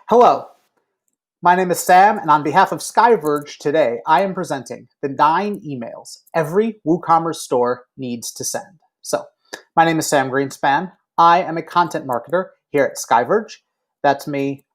Hello, my name is Sam, and on behalf of SkyVerge today, I am presenting the 9 emails every WooCommerce store needs to send. So, my name is Sam Greenspan. I am a content marketer here at SkyVerge. That's me.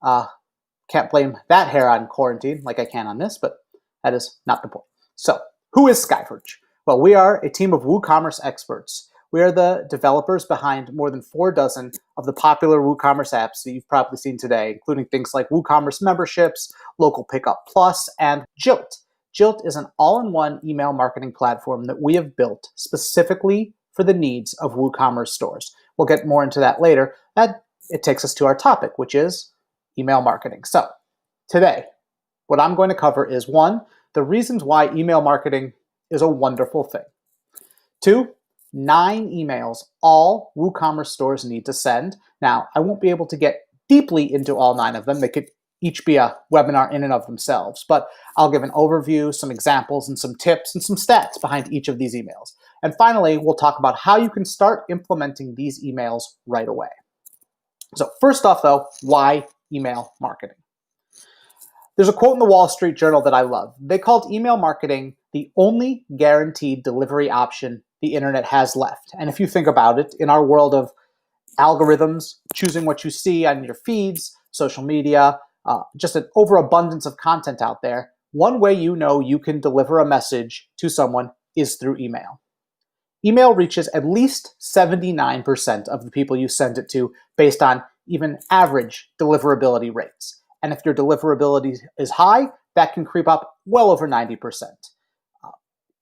Can't blame that hair on quarantine like I can on this, but that is not the point. So, who is SkyVerge? Well, we are a team of WooCommerce experts. We are the developers behind more than 4 dozen of the popular WooCommerce apps that you've probably seen today, including things like WooCommerce memberships, Local Pickup Plus, and Jilt. Jilt is an all-in-one email marketing platform that we have built specifically for the needs of WooCommerce stores. We'll get more into that later. It takes us to our topic, which is email marketing. So today, what I'm going to cover is 1, the reasons why email marketing is a wonderful thing. 2, 9 emails all WooCommerce stores need to send. Now, I won't be able to get deeply into all 9 of them. They could each be a webinar in and of themselves, but I'll give an overview, some examples, and some tips and some stats behind each of these emails. And finally, we'll talk about how you can start implementing these emails right away. So first off, though, why email marketing? There's a quote in the Wall Street Journal that I love. They called email marketing the only guaranteed delivery option the internet has left. And if you think about it, in our world of algorithms, choosing what you see on your feeds, social media, just an overabundance of content out there, one way you know you can deliver a message to someone is through email. Email reaches at least 79% of the people you send it to based on even average deliverability rates. And if your deliverability is high, that can creep up well over 90%.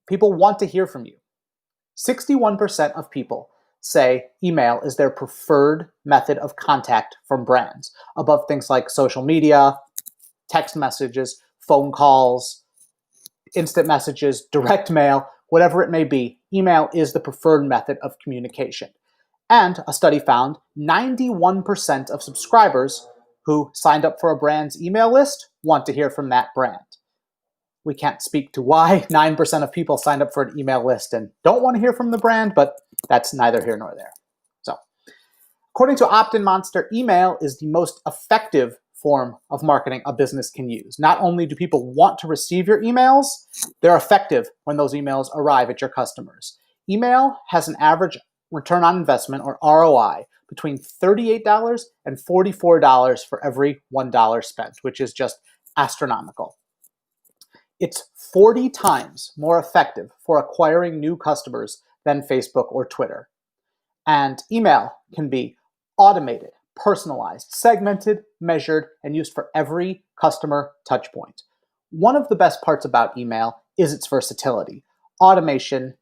People want to hear from you. 61% of people say email is their preferred method of contact from brands, above things like social media, text messages, phone calls, instant messages, direct mail, whatever it may be. Email is the preferred method of communication. And a study found 91% of subscribers who signed up for a brand's email list want to hear from that brand. We can't speak to why 9% of people signed up for an email list and don't want to hear from the brand, but that's neither here nor there. So, according to Opt-in Monster, email is the most effective form of marketing a business can use. Not only do people want to receive your emails, they're effective when those emails arrive at your customers. Email has an average return on investment, or ROI, between $38 and $44 for every $1 spent, which is just astronomical. It's 40 times more effective for acquiring new customers than Facebook or Twitter. And email can be automated, personalized, segmented, measured, and used for every customer touchpoint. One of the best parts about email is its versatility. Automation,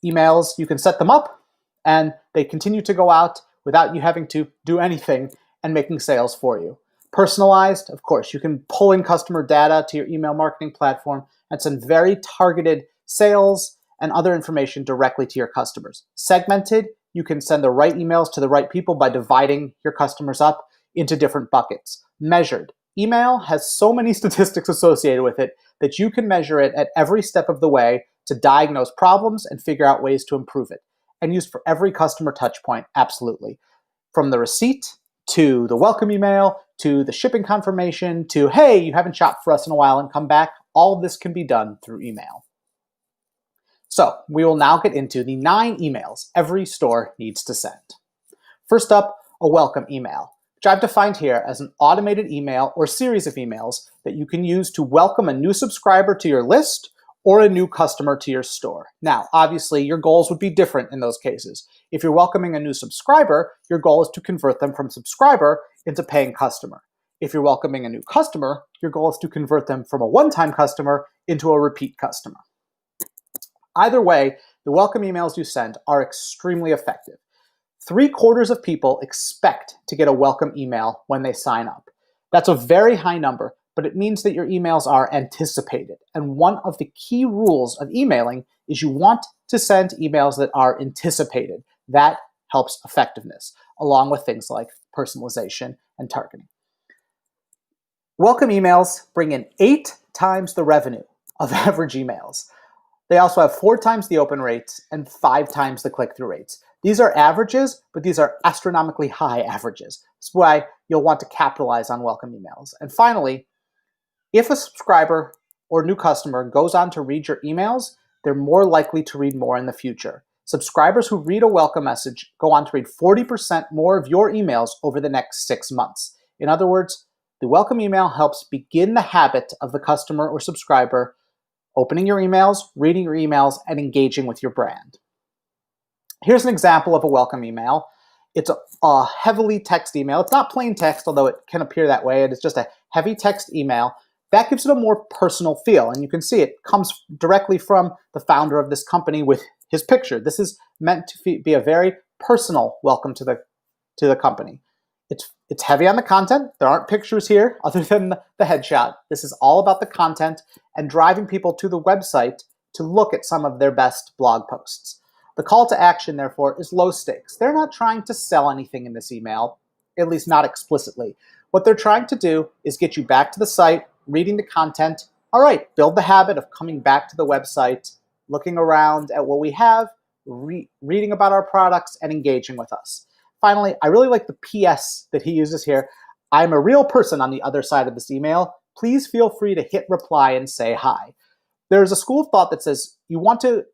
emails, you can set them up and they continue to go out without you having to do anything and making sales for you. Personalized, of course, you can pull in customer data to your email marketing platform and send very targeted sales and other information directly to your customers. Segmented, you can send the right emails to the right people by dividing your customers up into different buckets. Measured, email has so many statistics associated with it that you can measure it at every step of the way to diagnose problems and figure out ways to improve it. And used for every customer touch point, absolutely. From the receipt to the welcome email, to the shipping confirmation, to, hey, you haven't shopped for us in a while and come back, all of this can be done through email. So we will now get into the 9 emails every store needs to send. First up, a welcome email, which I've defined here as an automated email or series of emails that you can use to welcome a new subscriber to your list or a new customer to your store. Now, obviously, your goals would be different in those cases. If you're welcoming a new subscriber, your goal is to convert them from subscriber into paying customer. If you're welcoming a new customer, your goal is to convert them from a one-time customer into a repeat customer. Either way, the welcome emails you send are extremely effective. 3/4 of people expect to get a welcome email when they sign up. That's a very high number, but it means that your emails are anticipated. And one of the key rules of emailing is you want to send emails that are anticipated. That helps effectiveness, along with things like personalization and targeting. Welcome emails bring in 8 times the revenue of average emails. They also have 4 times the open rates and 5 times the click-through rates. These are averages, but these are astronomically high averages. That's why you'll want to capitalize on welcome emails. And finally, if a subscriber or new customer goes on to read your emails, they're more likely to read more in the future. Subscribers who read a welcome message go on to read 40% more of your emails over the next 6 months. In other words, the welcome email helps begin the habit of the customer or subscriber opening your emails, reading your emails, and engaging with your brand. Here's an example of a welcome email. It's a heavily text email. It's not plain text, although it can appear that way. It is just a heavy text email. That gives it a more personal feel, and you can see it comes directly from the founder of this company with his picture. This is meant to be a very personal welcome to the company. It's heavy on the content. There aren't pictures here other than the headshot. This is all about the content and driving people to the website to look at some of their best blog posts. The call to action, therefore, is low stakes. They're not trying to sell anything in this email, at least not explicitly. What they're trying to do is get you back to the site, reading the content. All right, build the habit of coming back to the website, looking around at what we have, reading about our products, and engaging with us. Finally, I really like the PS that he uses here. I'm a real person on the other side of this email. Please feel free to hit reply and say hi. There's a school of thought that says you want to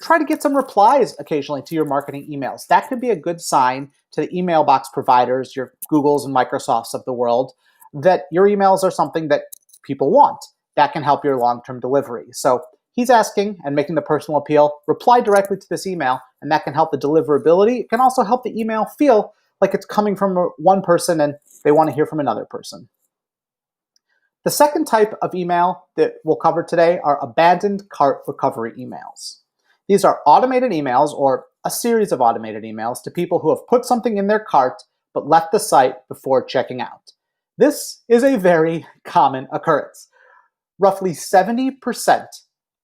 try to get some replies occasionally to your marketing emails. That could be a good sign to the email box providers, your Googles and Microsofts of the world, that your emails are something that people want. That can help your long-term delivery. So he's asking and making the personal appeal, reply directly to this email, and that can help the deliverability. It can also help the email feel like it's coming from one person and they want to hear from another person. The second type of email that we'll cover today are abandoned cart recovery emails. These are automated emails or a series of automated emails to people who have put something in their cart but left the site before checking out. This is a very common occurrence. Roughly 70%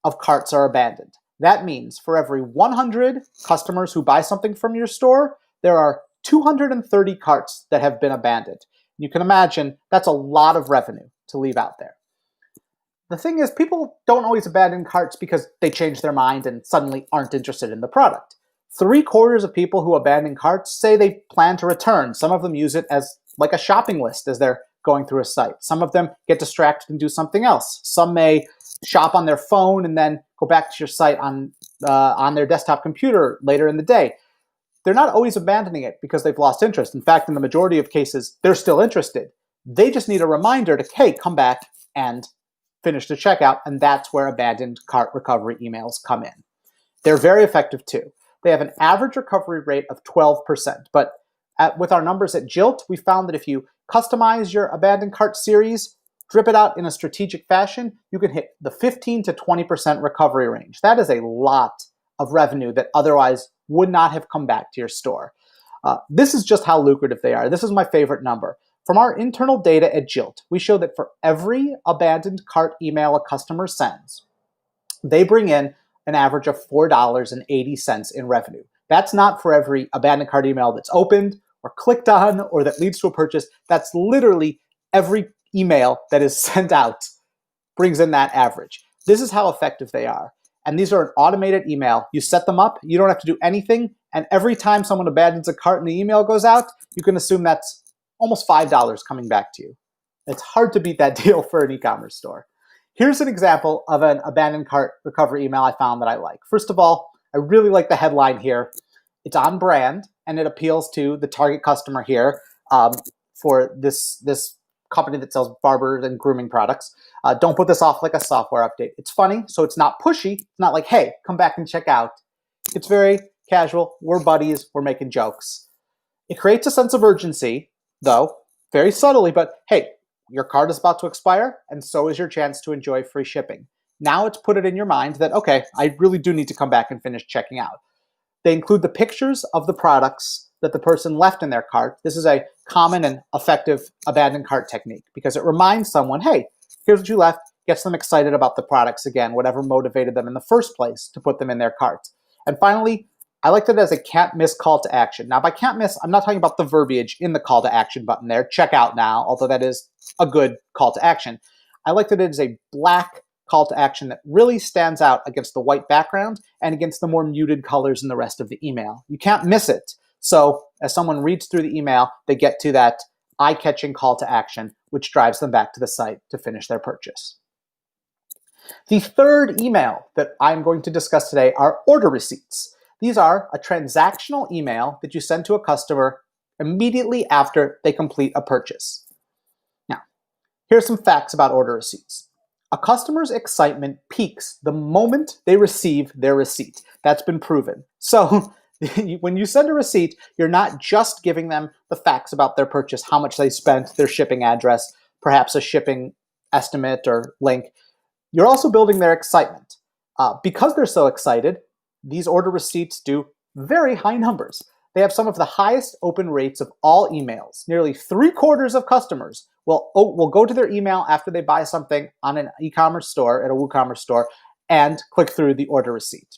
of carts are abandoned. That means for every 100 customers who buy something from your store, there are 230 carts that have been abandoned. You can imagine that's a lot of revenue to leave out there. The thing is, people don't always abandon carts because they change their mind and suddenly aren't interested in the product. 3/4 of people who abandon carts say they plan to return. Some of them use it as like a shopping list as they're going through a site. Some of them get distracted and do something else. Some may shop on their phone and then go back to your site on their desktop computer later in the day. They're not always abandoning it because they've lost interest. In fact, in the majority of cases, they're still interested. They just need a reminder to, hey, come back and finish the checkout, and that's where abandoned cart recovery emails come in. They're very effective too. They have an average recovery rate of 12%, but with our numbers at Jilt, we found that if you customize your abandoned cart series, drip it out in a strategic fashion, you can hit the 15 to 20% recovery range. That is a lot of revenue that otherwise would not have come back to your store. This is just how lucrative they are. This is my favorite number. From our internal data at Jilt, we show that for every abandoned cart email a customer sends, they bring in an average of $4.80 in revenue. That's not for every abandoned cart email that's opened or clicked on or that leads to a purchase. That's literally every email that is sent out brings in that average. This is how effective they are. And these are an automated email. You set them up, you don't have to do anything, and every time someone abandons a cart and the email goes out, you can assume that's almost $5 coming back to you. It's hard to beat that deal for an e-commerce store. Here's an example of an abandoned cart recovery email I found that I like. First of all, I really like the headline here. It's on brand, and it appeals to the target customer here for this company that sells barber and grooming products. Don't put this off like a software update. It's funny, so it's not pushy. It's not like, hey, come back and check out. It's very casual. We're buddies. We're making jokes. It creates a sense of urgency, though, very subtly, but hey, your card is about to expire, and so is your chance to enjoy free shipping. Now it's put it in your mind that, okay, I really do need to come back and finish checking out. They include the pictures of the products that the person left in their cart. This is a common and effective abandoned cart technique because it reminds someone, hey, here's what you left, gets them excited about the products again, whatever motivated them in the first place to put them in their cart. And finally, I like that as a can't miss call to action. Now by can't miss, I'm not talking about the verbiage in the call to action button there, check out now, although that is a good call to action. I like that it is a black call to action that really stands out against the white background and against the more muted colors in the rest of the email. You can't miss it. So as someone reads through the email, they get to that eye-catching call to action, which drives them back to the site to finish their purchase. The third email that I'm going to discuss today are order receipts. These are a transactional email that you send to a customer immediately after they complete a purchase. Now, here's some facts about order receipts. A customer's excitement peaks the moment they receive their receipt. That's been proven. So when you send a receipt, you're not just giving them the facts about their purchase, how much they spent, their shipping address, perhaps a shipping estimate or link. You're also building their excitement. Because they're so excited, these order receipts do very high numbers. They have some of the highest open rates of all emails. Nearly 3/4 of customers will go to their email after they buy something on an e-commerce store, at a WooCommerce store, and click through the order receipt.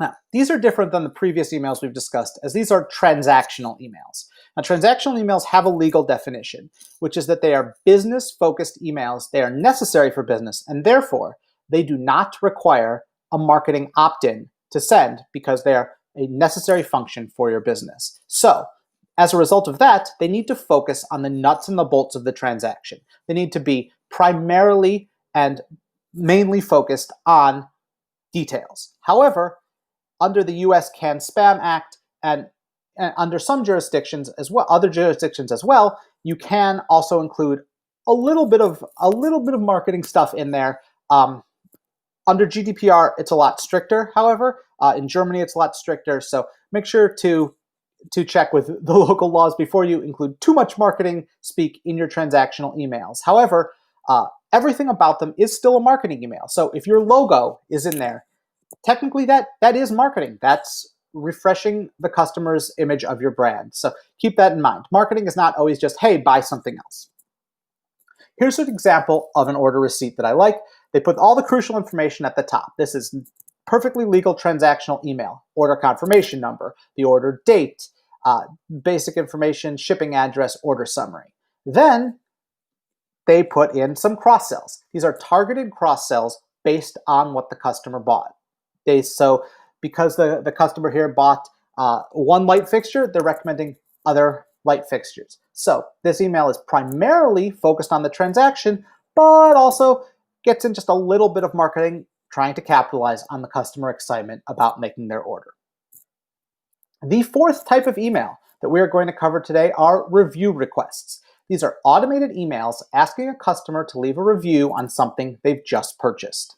Now, these are different than the previous emails we've discussed, as these are transactional emails. Now, transactional emails have a legal definition, which is that they are business-focused emails. They are necessary for business, and therefore, they do not require a marketing opt-in to send because they are a necessary function for your business. So, as a result of that, they need to focus on the nuts and the bolts of the transaction. They need to be primarily and mainly focused on details. However, under the US Can-Spam Act and under some jurisdictions as well, other jurisdictions as well, you can also include a little bit of marketing stuff in there. Under GDPR, it's a lot stricter. However, in Germany, it's a lot stricter. So make sure to check with the local laws before you include too much marketing speak in your transactional emails. However, everything about them is still a marketing email. So if your logo is in there, technically that is marketing. That's refreshing the customer's image of your brand. So keep that in mind. Marketing is not always just, hey, buy something else. Here's an example of an order receipt that I like. They put all the crucial information at the top. This is perfectly legal transactional email, order confirmation number, the order date, basic information, shipping address, order summary. Then they put in some cross-sells. These are targeted cross-sells based on what the customer bought. So because the customer here bought one light fixture, they're recommending other light fixtures. So this email is primarily focused on the transaction, but also gets in just a little bit of marketing, trying to capitalize on the customer excitement about making their order. The fourth type of email that we are going to cover today are review requests. These are automated emails asking a customer to leave a review on something they've just purchased.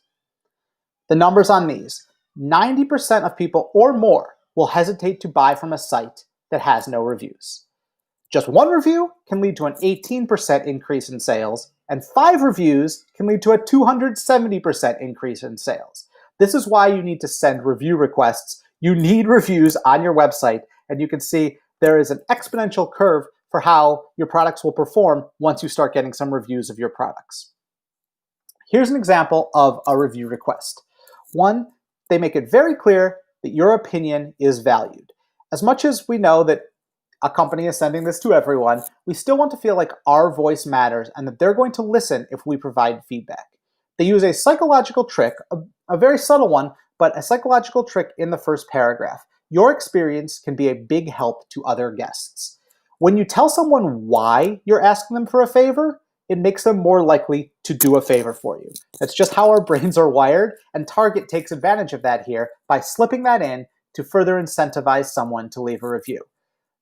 The numbers on these: 90% of people or more will hesitate to buy from a site that has no reviews. Just one review can lead to an 18% increase in sales, and 5 reviews can lead to a 270% increase in sales. This is why you need to send review requests. You need reviews on your website, and you can see there is an exponential curve for how your products will perform once you start getting some reviews of your products. Here's an example of a review request. One, they make it very clear that your opinion is valued. As much as we know that a company is sending this to everyone, we still want to feel like our voice matters and that they're going to listen if we provide feedback. They use a psychological trick, a very subtle one, but a psychological trick in the first paragraph. Your experience can be a big help to other guests. When you tell someone why you're asking them for a favor, it makes them more likely to do a favor for you. That's just how our brains are wired, and Target takes advantage of that here by slipping that in to further incentivize someone to leave a review.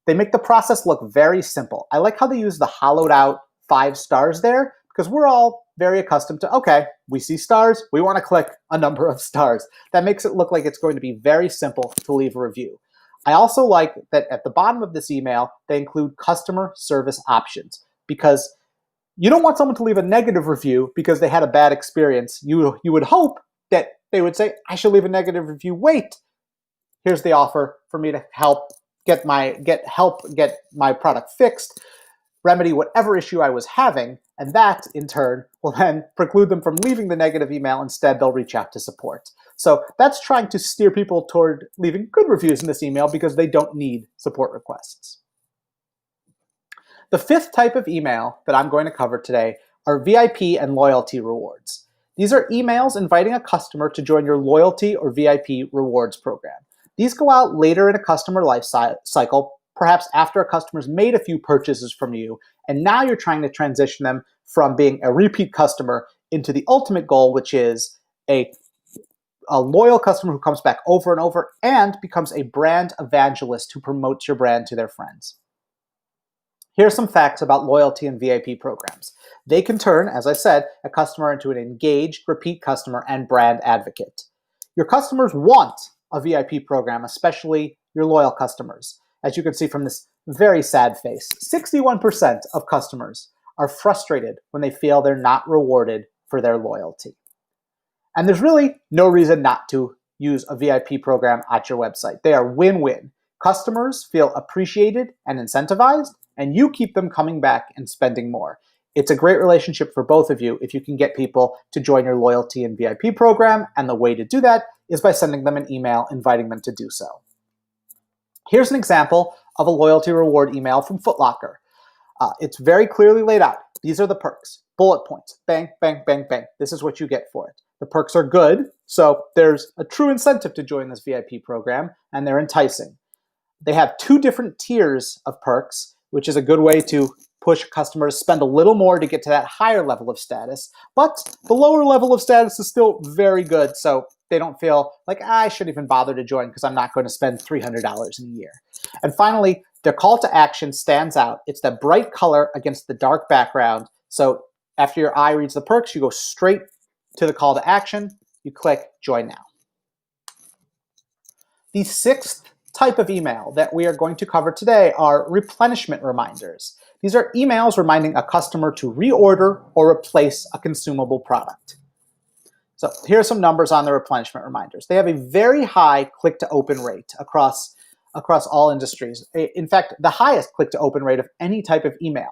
They make the process look very simple. I like how they use the hollowed out 5 stars there, because we're all very accustomed to, okay, we see stars, we want to click a number of stars. That makes it look like it's going to be very simple to leave a review. I also like that at the bottom of this email, they include customer service options, because you don't want someone to leave a negative review because they had a bad experience. You would hope that they would say, I should leave a negative review. Wait, here's the offer for me to help get my product fixed, remedy whatever issue I was having, and that in turn will then preclude them from leaving the negative email. Instead, they'll reach out to support. So that's trying to steer people toward leaving good reviews in this email because they don't need support requests. The fifth type of email that I'm going to cover today are VIP and loyalty rewards. These are emails inviting a customer to join your loyalty or VIP rewards program. These go out later in a customer life cycle, perhaps after a customer's made a few purchases from you, and now you're trying to transition them from being a repeat customer into the ultimate goal, which is a loyal customer who comes back over and over and becomes a brand evangelist who promotes your brand to their friends. Here are some facts about loyalty and VIP programs. They can turn, as I said, a customer into an engaged repeat customer and brand advocate. Your customers want a VIP program, especially your loyal customers. As you can see from this very sad face, 61% of customers are frustrated when they feel they're not rewarded for their loyalty. And there's really no reason not to use a VIP program at your website. They are win-win. Customers feel appreciated and incentivized, and you keep them coming back and spending more. It's a great relationship for both of you if you can get people to join your loyalty and VIP program, and the way to do that is by sending them an email inviting them to do so. Here's an example of a loyalty reward email from Foot Locker. It's very clearly laid out. These are the perks. Bullet points. Bang, bang, bang, bang. This is what you get for it. The perks are good, so there's a true incentive to join this VIP program, and they're enticing. They have 2 different tiers of perks, which is a good way to push customers to spend a little more to get to that higher level of status. But the lower level of status is still very good, so they don't feel like, I shouldn't even bother to join because I'm not going to spend $300 in a year. And finally, their call to action stands out. It's the bright color against the dark background. So after your eye reads the perks, you go straight to the call to action. You click Join Now. The 6th type of email that we are going to cover today are replenishment reminders. These are emails reminding a customer to reorder or replace a consumable product. So here are some numbers on the replenishment reminders. They have a very high click-to-open rate across all industries. In fact, the highest click-to-open rate of any type of email,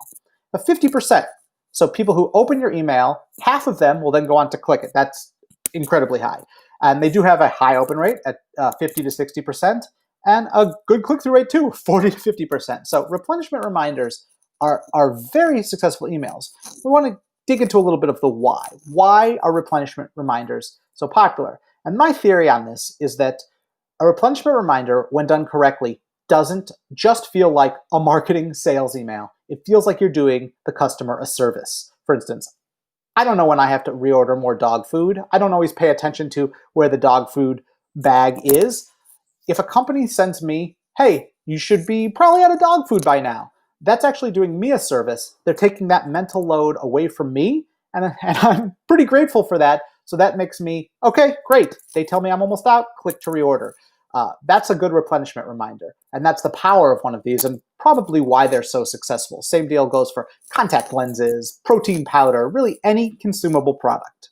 50%. So people who open your email, half of them will then go on to click it. That's incredibly high. And they do have a high open rate at 50 to 60%, and a good click-through rate too, 40 to 50%. So replenishment reminders are very successful emails. We want to dig into a little bit of the why. Why are replenishment reminders so popular? And my theory on this is that a replenishment reminder, when done correctly, doesn't just feel like a marketing sales email. It feels like you're doing the customer a service. For instance, I don't know when I have to reorder more dog food. I don't always pay attention to where the dog food bag is. If a company sends me, hey, you should be probably out of dog food by now, that's actually doing me a service. They're taking that mental load away from me, and I'm pretty grateful for that. So that makes me, okay, great. They tell me I'm almost out, click to reorder. That's a good replenishment reminder. And that's the power of one of these and probably why they're so successful. Same deal goes for contact lenses, protein powder, really any consumable product.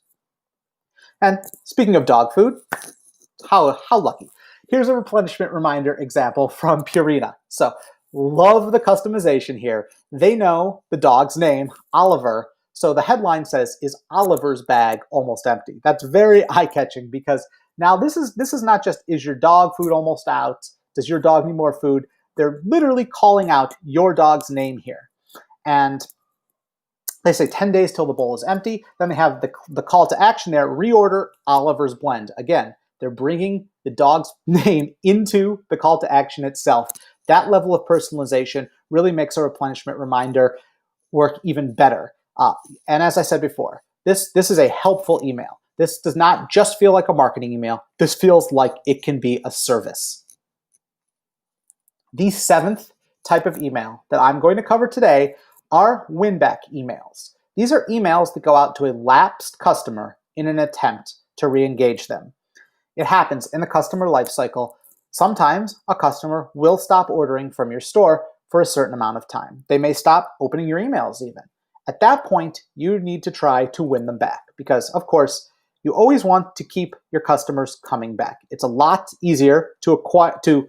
And speaking of dog food, how lucky. Here's a replenishment reminder example from Purina. So love the customization here. They know the dog's name, Oliver. So the headline says, is Oliver's bag almost empty? That's very eye-catching because now this is not just, is your dog food almost out? Does your dog need more food? They're literally calling out your dog's name here. And they say 10 days till the bowl is empty. Then they have the call to action there, reorder Oliver's blend. Again, they're bringing the dog's name into the call to action itself. That level of personalization really makes a replenishment reminder work even better. And as I said before, this is a helpful email. This does not just feel like a marketing email. This feels like it can be a service. The 7th type of email that I'm going to cover today are win-back emails. These are emails that go out to a lapsed customer in an attempt to re-engage them. It happens in the customer lifecycle. Sometimes a customer will stop ordering from your store for a certain amount of time. They may stop opening your emails even. At that point, you need to try to win them back because, of course, you always want to keep your customers coming back. It's a lot easier to acquire to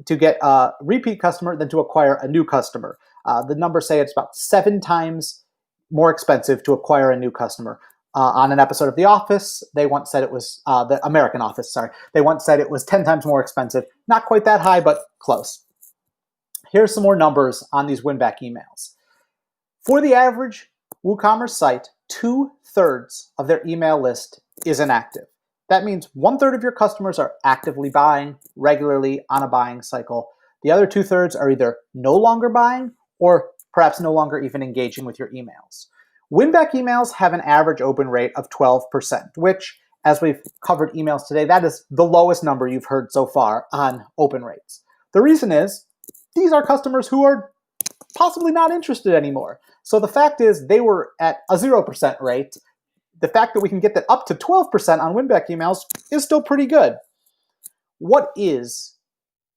get a repeat customer than to acquire a new customer. The numbers say it's about 7 times more expensive to acquire a new customer. On an episode of The Office, they once said it was, the American Office, sorry. They once said it was 10 times more expensive. Not quite that high, but close. Here's some more numbers on these win-back emails. For the average WooCommerce site, 2/3 of their email list is inactive. That means 1/3 of your customers are actively buying regularly on a buying cycle. The other 2/3 are either no longer buying or perhaps no longer even engaging with your emails. Win-back emails have an average open rate of 12%, which, as we've covered emails today, that is the lowest number you've heard so far on open rates. The reason is these are customers who are possibly not interested anymore. So the fact is they were at a 0% rate. The fact that we can get that up to 12% on win-back emails is still pretty good. What is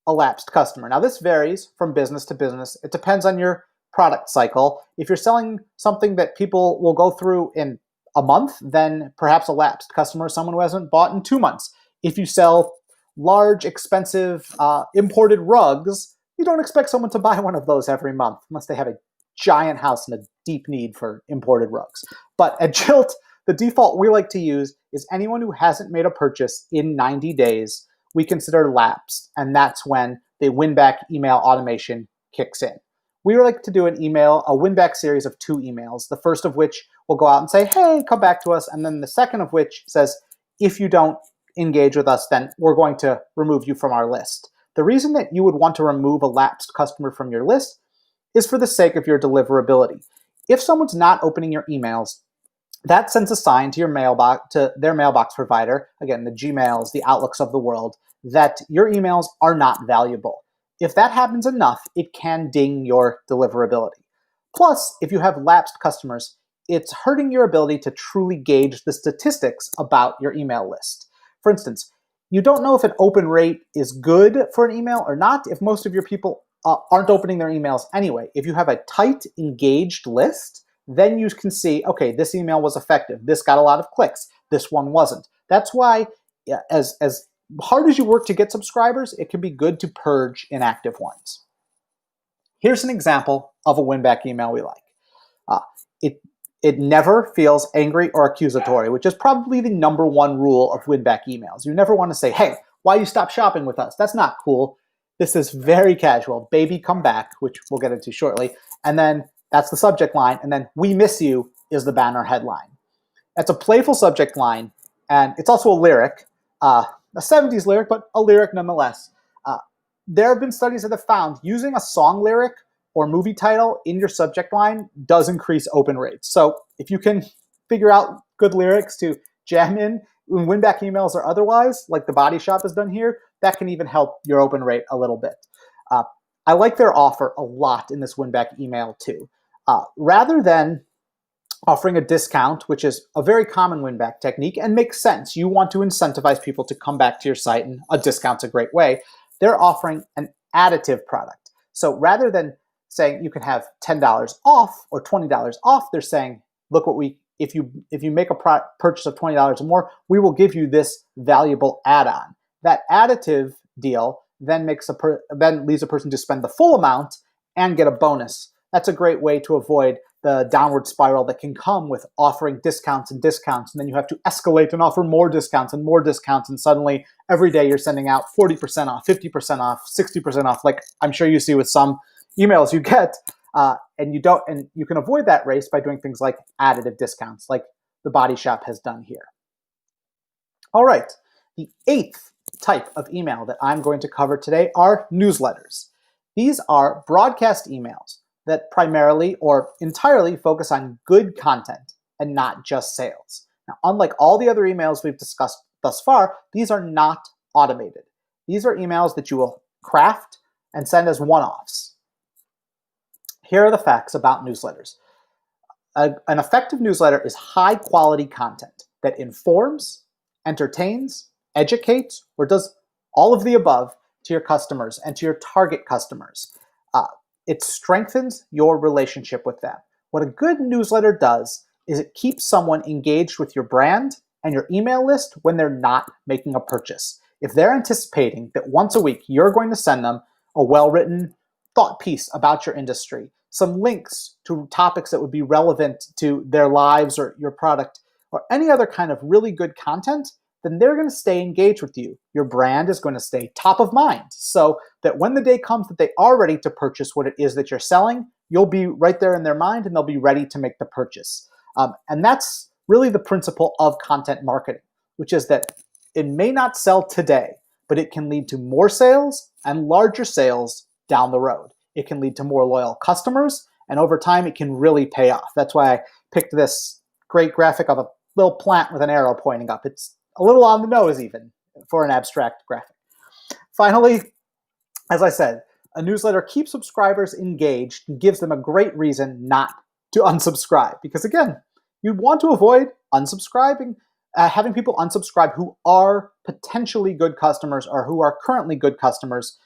a lapsed customer? Now this varies from business to business. It depends on your product cycle. If you're selling something that people will go through in a month, then perhaps a lapsed customer is someone who hasn't bought in 2 months. If you sell large, expensive imported rugs, you don't expect someone to buy one of those every month unless they have a giant house and a deep need for imported rugs. But at Jilt, the default we like to use is anyone who hasn't made a purchase in 90 days, we consider lapsed, and that's when the win-back email automation kicks in. We like to do a win-back series of 2 emails, the first of which will go out and say, hey, come back to us, and then the second of which says, if you don't engage with us, then we're going to remove you from our list. The reason that you would want to remove a lapsed customer from your list is for the sake of your deliverability. If someone's not opening your emails, that sends a sign to your mailbox, to their mailbox provider, again, the Gmails, the Outlooks of the world, that your emails are not valuable. If that happens enough, it can ding your deliverability. Plus, if you have lapsed customers, it's hurting your ability to truly gauge the statistics about your email list. For instance, you don't know if an open rate is good for an email or not if most of your people aren't opening their emails anyway. If you have a tight, engaged list, then you can see, okay, this email was effective. This got a lot of clicks. This one wasn't. That's why, as hard as you work to get subscribers, it can be good to purge inactive ones. Here's an example of a win-back email we like. It never feels angry or accusatory, which is probably the #1 rule of win-back emails. You never want to say, hey, why you stop shopping with us? That's not cool. This is very casual. Baby, come back, which we'll get into shortly. And then that's the subject line. And then we miss you is the banner headline. That's a playful subject line. And it's also a lyric, a 70s lyric, but a lyric nonetheless. There have been studies that have found using a song lyric or movie title in your subject line does increase open rates. So if you can figure out good lyrics to jam in win-back emails or otherwise, like The Body Shop has done here, that can even help your open rate a little bit. I like their offer a lot in this win-back email too. Rather than offering a discount, which is a very common win-back technique and makes sense, you want to incentivize people to come back to your site, and a discount's a great way. They're offering an additive product. So rather than saying you can have $10 off or $20 off, they're saying, look, if you make a purchase of $20 or more, we will give you this valuable add-on. That additive deal then leads a person to spend the full amount and get a bonus. That's a great way to avoid the downward spiral that can come with offering discounts, and then you have to escalate and offer more discounts, and suddenly every day you're sending out 40% off, 50% off, 60% off, like I'm sure you see with some emails you get, and you can avoid that race by doing things like additive discounts, like The Body Shop has done here. All right, the 8th type of email that I'm going to cover today are newsletters. These are broadcast emails that primarily or entirely focus on good content and not just sales. Now, unlike all the other emails we've discussed thus far, these are not automated. These are emails that you will craft and send as one-offs. Here are the facts about newsletters. An effective newsletter is high-quality content that informs, entertains, educates, or does all of the above to your customers and to your target customers. It strengthens your relationship with them. What a good newsletter does is it keeps someone engaged with your brand and your email list when they're not making a purchase. If they're anticipating that once a week you're going to send them a well-written thought piece about your industry, some links to topics that would be relevant to their lives or your product, or any other kind of really good content, then they're going to stay engaged with you. Your brand is going to stay top of mind so that when the day comes that they are ready to purchase what it is that you're selling, you'll be right there in their mind and they'll be ready to make the purchase. And that's really the principle of content marketing, which is that it may not sell today, but it can lead to more sales and larger sales down the road. It can lead to more loyal customers, and over time it can really pay off. That's why I picked this great graphic of a little plant with an arrow pointing up. It's a little on the nose even for an abstract graphic. Finally, as I said, a newsletter keeps subscribers engaged and gives them a great reason not to unsubscribe. Because again, you'd want to avoid unsubscribing, having people unsubscribe who are potentially good customers or who are currently good customers.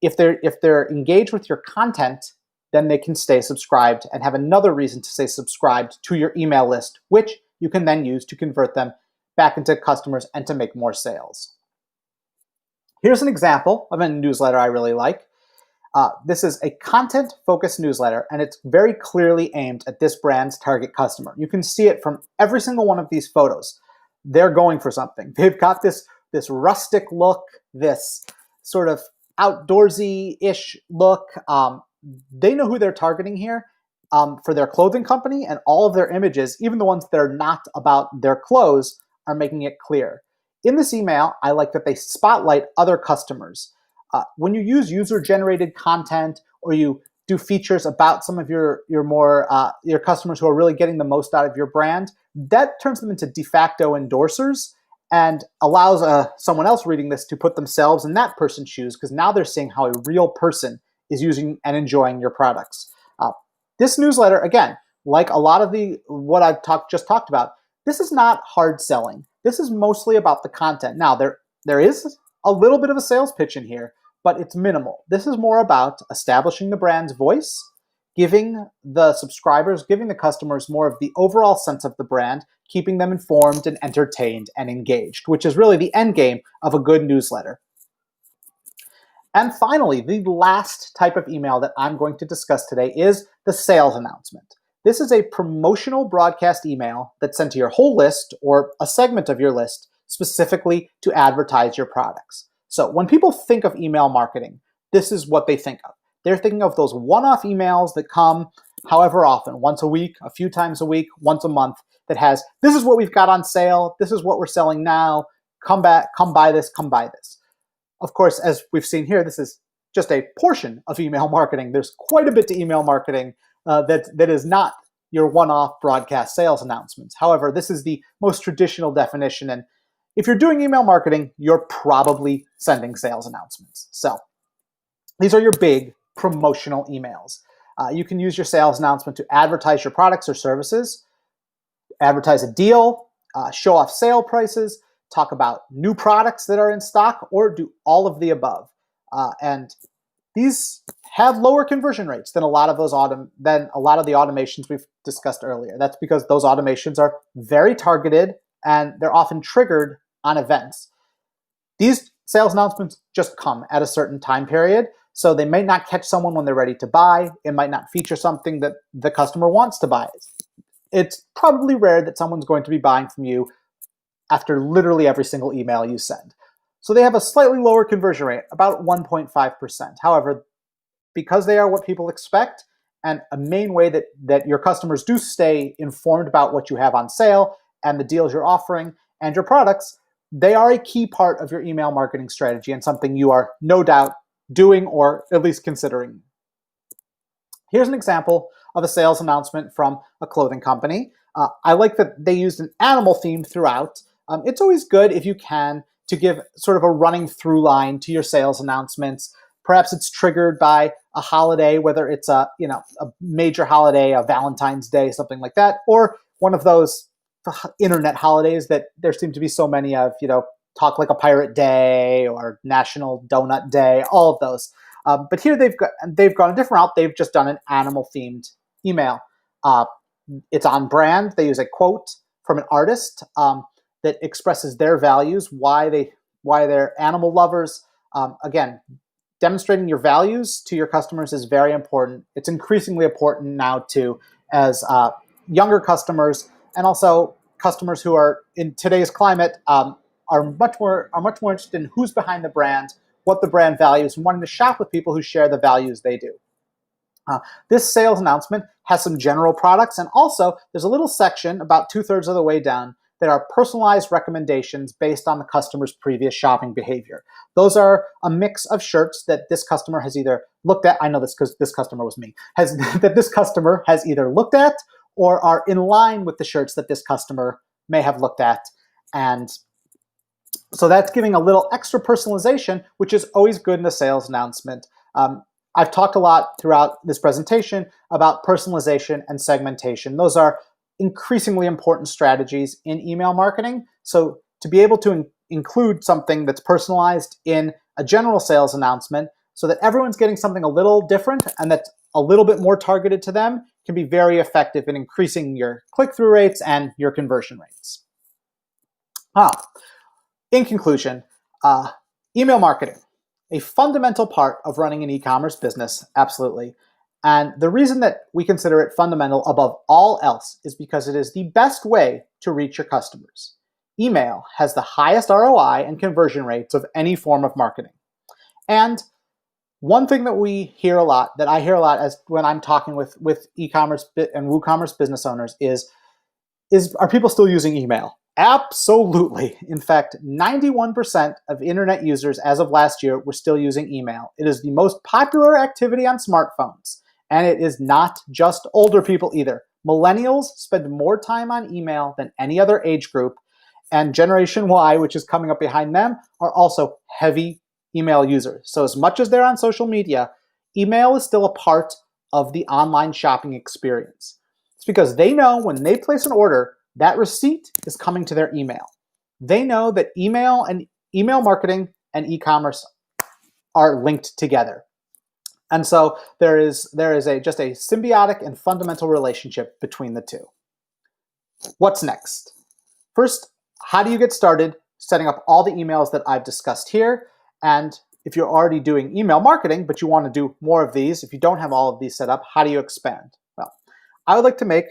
If they're engaged with your content, then they can stay subscribed and have another reason to stay subscribed to your email list, which you can then use to convert them back into customers and to make more sales. Here's an example of a newsletter I really like. This is a content-focused newsletter, and it's very clearly aimed at this brand's target customer. You can see it from every single one of these photos. They're going for something. They've got this rustic look, this sort of outdoorsy-ish look. They know who they're targeting here for their clothing company, and all of their images, even the ones that are not about their clothes, are making it clear. In this email, I like that they spotlight other customers. When you use user-generated content or you do features about some of your customers who are really getting the most out of your brand, that turns them into de facto endorsers and allows someone else reading this to put themselves in that person's shoes, because now they're seeing how a real person is using and enjoying your products. This newsletter, again, like a lot of what I've just talked about, this is not hard selling. This is mostly about the content. Now, there is a little bit of a sales pitch in here, but it's minimal. This is more about establishing the brand's voice, giving the subscribers, giving the customers more of the overall sense of the brand, keeping them informed and entertained and engaged, which is really the end game of a good newsletter. And finally, the last type of email that I'm going to discuss today is the sales announcement. This is a promotional broadcast email that's sent to your whole list or a segment of your list specifically to advertise your products. So when people think of email marketing, this is what they think of. They're thinking of those one-off emails that come however often, once a week, a few times a week, once a month, that has, this is what we've got on sale, this is what we're selling now, come back, come buy this, come buy this. Of course, as we've seen here, this is just a portion of email marketing. There's quite a bit to email marketing that is not your one-off broadcast sales announcements. However, this is the most traditional definition, and if you're doing email marketing, you're probably sending sales announcements. So these are your big promotional emails. You can use your sales announcement to advertise your products or services, advertise a deal, show off sale prices, talk about new products that are in stock, or do all of the above. And these have lower conversion rates than a lot of the automations we've discussed earlier. That's because those automations are very targeted and they're often triggered on events. These sales announcements just come at a certain time period, so they may not catch someone when they're ready to buy. It might not feature something that the customer wants to buy. It's probably rare that someone's going to be buying from you after literally every single email you send. So they have a slightly lower conversion rate, about 1.5%. However, because they are what people expect, and a main way that your customers do stay informed about what you have on sale and the deals you're offering and your products, they are a key part of your email marketing strategy and something you are no doubt doing or at least considering. Here's an example of a sales announcement from a clothing company. I like that they used an animal theme throughout. It's always good if you can to give sort of a running through line to your sales announcements. Perhaps it's triggered by a holiday, whether it's a major holiday, a Valentine's Day, something like that, or one of those internet holidays that there seem to be so many of, Talk Like a Pirate Day or National Donut Day, all of those. But here they've gone a different route. They've just done an animal-themed email. It's on brand. They use a quote from an artist that expresses their values, why they're animal lovers. Again, demonstrating your values to your customers is very important. It's increasingly important now too, as younger customers and also customers who are in today's climate are much more interested in who's behind the brand, what the brand values, and wanting to shop with people who share the values they do. This sales announcement has some general products, and also there's a little section about 2/3 of the way down that are personalized recommendations based on the customer's previous shopping behavior. Those are a mix of shirts that this customer has either looked at, I know this because this customer was me, that this customer has either looked at or are in line with the shirts that this customer may have looked at. And so that's giving a little extra personalization, which is always good in a sales announcement. I've talked a lot throughout this presentation about personalization and segmentation. Those are increasingly important strategies in email marketing. So to be able to include something that's personalized in a general sales announcement so that everyone's getting something a little different and that's a little bit more targeted to them can be very effective in increasing your click-through rates and your conversion rates. In conclusion, email marketing, a fundamental part of running an e-commerce business, absolutely. And the reason that we consider it fundamental above all else is because it is the best way to reach your customers. Email has the highest ROI and conversion rates of any form of marketing. And one thing that I hear a lot as when I'm talking with e-commerce and WooCommerce business owners is are people still using email? Absolutely. In fact, 91% of internet users as of last year were still using email. It is the most popular activity on smartphones. And it is not just older people either. Millennials spend more time on email than any other age group. And Generation Y, which is coming up behind them, are also heavy email users. So as much as they're on social media, email is still a part of the online shopping experience. It's because they know when they place an order, that receipt is coming to their email. They know that email marketing and e-commerce are linked together. And so there is just a symbiotic and fundamental relationship between the two. What's next? First, how do you get started setting up all the emails that I've discussed here? And if you're already doing email marketing, but you want to do more of these, if you don't have all of these set up, how do you expand? Well, I would like to make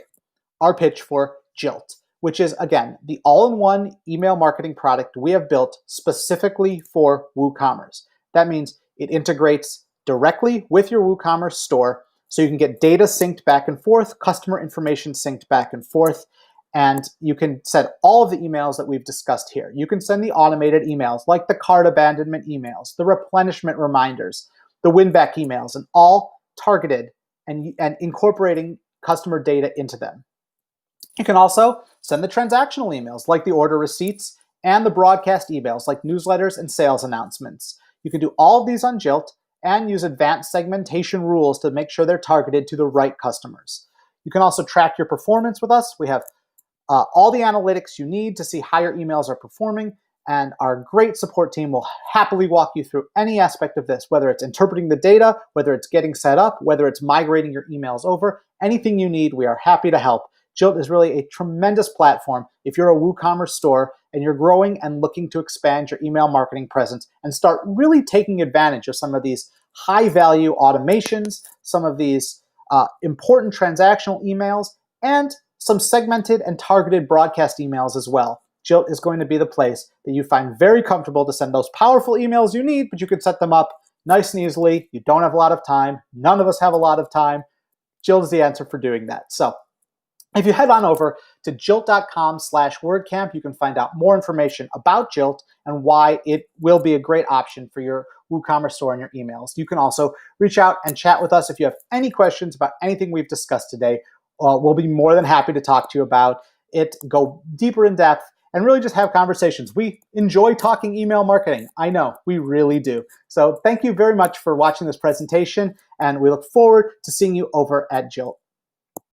our pitch for Jilt, which is, again, the all-in-one email marketing product we have built specifically for WooCommerce. That means it integrates directly with your WooCommerce store, so you can get data synced back and forth, customer information synced back and forth, and you can set all of the emails that we've discussed here. You can send the automated emails, like the cart abandonment emails, the replenishment reminders, the win-back emails, and all targeted and incorporating customer data into them. You can also send the transactional emails, like the order receipts, and the broadcast emails, like newsletters and sales announcements. You can do all of these on Jilt and use advanced segmentation rules to make sure they're targeted to the right customers. You can also track your performance with us. We have all the analytics you need to see how your emails are performing, and our great support team will happily walk you through any aspect of this, whether it's interpreting the data, whether it's getting set up, whether it's migrating your emails over. Anything you need, we are happy to help. Jilt is really a tremendous platform if you're a WooCommerce store and you're growing and looking to expand your email marketing presence and start really taking advantage of some of these high-value automations, some of these important transactional emails, and some segmented and targeted broadcast emails as well. Jilt is going to be the place that you find very comfortable to send those powerful emails you need, but you can set them up nice and easily. You don't have a lot of time. None of us have a lot of time. Jilt is the answer for doing that. So if you head on over to jilt.com/WordCamp, you can find out more information about Jilt and why it will be a great option for your WooCommerce store and your emails. You can also reach out and chat with us if you have any questions about anything we've discussed today. We'll be more than happy to talk to you about it, go deeper in depth, and really just have conversations. We enjoy talking email marketing. I know, we really do. So thank you very much for watching this presentation, and we look forward to seeing you over at Jilt.